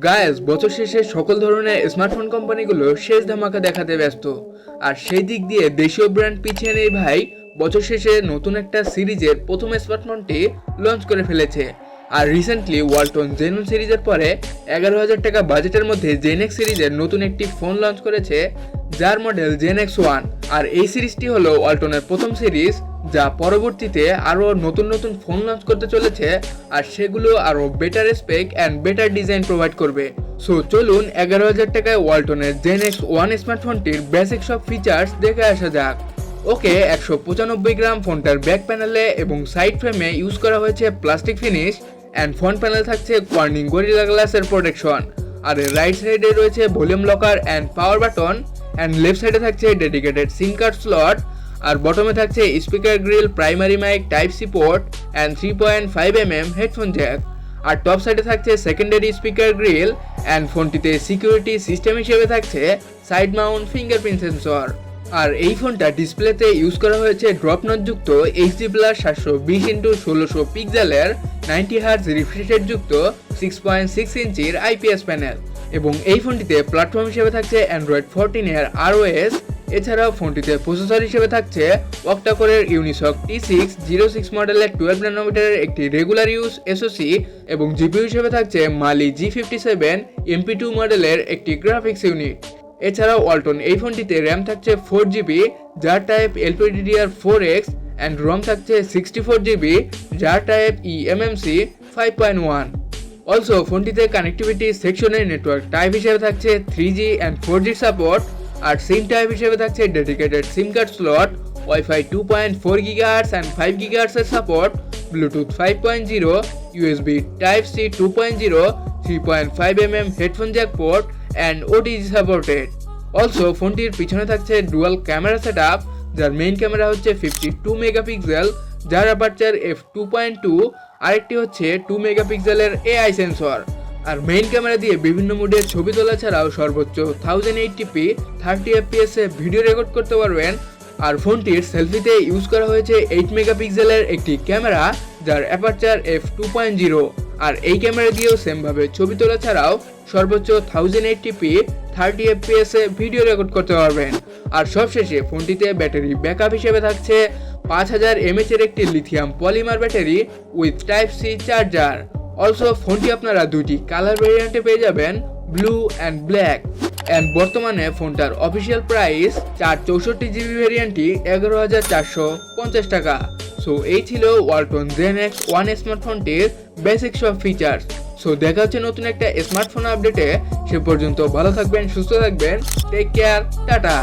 Guys বছর শেষে সকল ধরনের স্মার্টফোন কোম্পানিগুলো শেষ ধামাকা দেখাতে ব্যস্ত। আর সেই দিক দিয়ে দেশীয় ব্র্যান্ড পিছিয়ে নেই ভাই। বছর শেষে নতুন একটা সিরিজের প্রথম স্মার্টফোনটি লঞ্চ করে ফেলেছে। আর রিসেন্টলি ওয়ালটন জেন1 সিরিজের পরে 11,000 টাকা বাজেটের মধ্যে জেন এক্স সিরিজের নতুন একটি ফোন লঞ্চ করেছে, যার মডেল জেন1। আর এই সিরিজটি হলো ওয়ালটনের প্রথম সিরিজ, যা পরবর্তীতে আরও নতুন নতুন ফোন লঞ্চ করতে চলেছে, আর সেগুলো আরও better spec and better design provide করবে। সো চলুন 11,000 টাকায় ওয়ালটনের জেন1 স্মার্টফোনটির বেসিক সব ফিচার্স দেখে আসা যাক। ওকে, 195 গ্রাম ফোনটার ব্যাক প্যানেলে এবং সাইড ফ্রেমে ইউজ করা হয়েছে plastic finish, and front panel থাকছে কর্নিং গরিলা গ্লাসের প্রোটেকশন। আর রাইট সাইডে রয়েছে volume rocker and power button, and left সাইডে থাকছে ডেডিকেটেড সিম কার্ড স্লট। আর বটমে থাকছে speaker grill, primary mic, type C port and 3.5mm headphone jack. আর টপ সাইডে থাকছে সেকেন্ডারি স্পিকার গ্রিল, অ্যান্ড ফোনটিতে সিকিউরিটি সিস্টেম হিসেবে থাকছে সাইড মাউন্ট ফিঙ্গারপ্রিন্ট সেন্সর। আর এই ফোনটা ডিসপ্লেতে ইউজ করা হয়েছে ড্রপ নটযুক্ত HD+ 720x1600 পিক্সেলের 90Hz রিফ্রেশ রেট যুক্ত 6.6 ইঞ্চির IPS প্যানেল। এবং এই ফোনটিতে প্ল্যাটফর্ম হিসেবে থাকছে অ্যান্ড্রয়েড 14 এর ROS। এছাড়াও ফোনটিতে প্রসেসর হিসেবে থাকছে অক্টাকোরের ইউনিসক T606 মডেলের 12 ন্যানোমিটারের একটি রেগুলার ইউজ SoC, এবং জিপিইউ হিসেবে থাকছে মালি G57 MP2 মডেলের একটি গ্রাফিক্স ইউনিট। এছাড়াও ওয়ালটন এই ফোনটিতে র্যাম থাকছে 4GB, যার টাইপ LPDDR4X, অ্যান্ড রম থাকছে 64GB, যার টাইপ eMMC 5.1। অলসো ফোনটিতে কানেক্টিভিটি সেকশনের নেটওয়ার্ক টাইপ হিসেবে থাকছে 3G অ্যান্ড 4G সাপোর্ট। আর সিম টাইপ হিসেবে থাকছে dedicated SIM card slot, WiFi 2.4 GHz and 5 GHz এর support, Bluetooth 5.0, USB type C 2.0, 3.5mm headphone jack port and OTG supported. Also ফোনটির পিছনে থাকছে ডুয়াল ক্যামেরা সেটআপ, যার মেইন ক্যামেরা হচ্ছে 52 megapixel, যার অ্যাপারচার f2.2, আরেকটি হচ্ছে 2 মেগাপিক্সেলের AI সেন্সর। আর মেইন ক্যামেরা দিয়ে বিভিন্ন মোডে ছবি তোলা ছাড়াও সর্বোচ্চ 1080p 30 fps এ ভিডিও রেকর্ড করতে পারবেন। আর ফোনটির সেলফিতে ইউজ করা হয়েছে 8 মেগাপিক্সেলের একটি ক্যামেরা, যার অ্যাপারচার f2.0। আর এই ক্যামেরা দিয়েও সেমভাবে ছবি তোলা ছাড়াও সর্বোচ্চ 1080p 30 fps এ ভিডিও রেকর্ড করতে পারবেন। আর সবশেষে ফোনটিতে ব্যাটারি ব্যাকআপ হিসেবে থাকছে 5000 mAh এর একটি lithium polymer battery with type C charger. Also ফোনটি আপনারা দুইটি কালার ভেরিয়েন্টে পেয়ে যাবেন, ব্লু অ্যান্ড ব্ল্যাক। অ্যান্ড বর্তমানে ফোনটার অফিসিয়াল প্রাইস 464GB ভেরিয়েন্টটি 11,450 টাকা। সো এই ছিল ওয়ালটন ZENX1 স্মার্টফোনটির বেসিক সব ফিচার্স। সো দেখা হচ্ছে নতুন একটা স্মার্টফোন আপডেটে। সে পর্যন্ত ভালো থাকবেন, সুস্থ থাকবেন, টেক কেয়ার, টাটা।